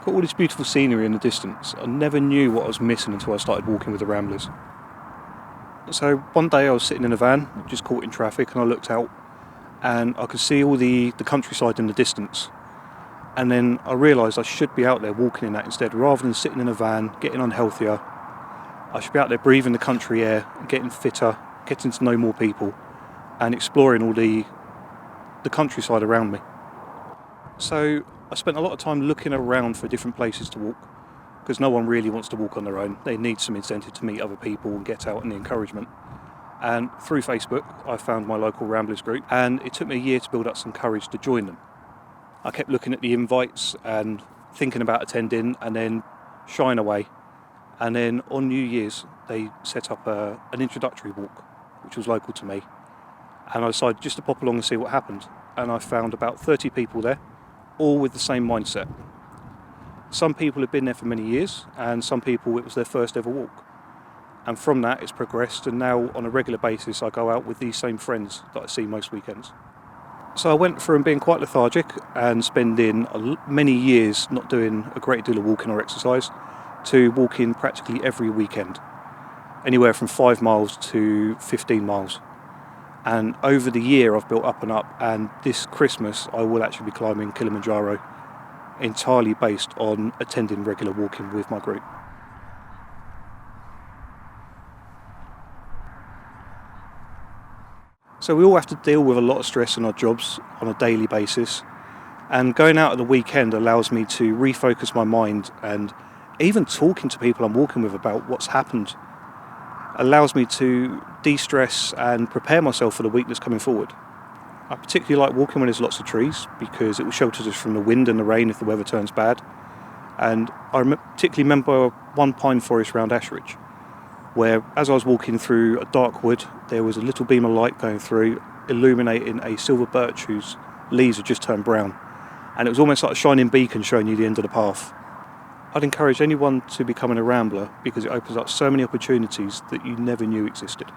Got all this beautiful scenery in the distance. I never knew what I was missing until I started walking with the Ramblers. So one day I was sitting in a van, just caught in traffic, and I looked out and I could see all the countryside in the distance. And then I realised I should be out there walking in that instead, rather than sitting in a van, getting unhealthier. I should be out there breathing the country air, getting fitter, getting to know more people, and exploring all the countryside around me. So I spent a lot of time looking around for different places to walk, because no one really wants to walk on their own. They need some incentive to meet other people and get out and the encouragement. And through Facebook, I found my local Ramblers Group, and it took me a year to build up some courage to join them. I kept looking at the invites and thinking about attending, and then shying away. And then on New Year's, they set up an introductory walk, which was local to me. And I decided just to pop along and see what happened. And I found about 30 people there, all with the same mindset. Some people had been there for many years, and some people it was their first ever walk. And from that it's progressed, and now on a regular basis I go out with these same friends that I see most weekends. So I went from being quite lethargic and spending many years not doing a great deal of walking or exercise to walking practically every weekend, anywhere from 5 miles to 15 miles. And over the year I've built up and up, and this Christmas I will actually be climbing Kilimanjaro, entirely based on attending regular walking with my group. So we all have to deal with a lot of stress in our jobs on a daily basis, and going out at the weekend allows me to refocus my mind, and even talking to people I'm walking with about what's happened allows me to de-stress and prepare myself for the week that's coming forward. I particularly like walking when there's lots of trees, because it will shelter us from the wind and the rain if the weather turns bad. And I particularly remember one pine forest around Ashridge, where as I was walking through a dark wood, there was a little beam of light going through, illuminating a silver birch whose leaves had just turned brown. And it was almost like a shining beacon showing you the end of the path. I'd encourage anyone to becoming a rambler, because it opens up so many opportunities that you never knew existed.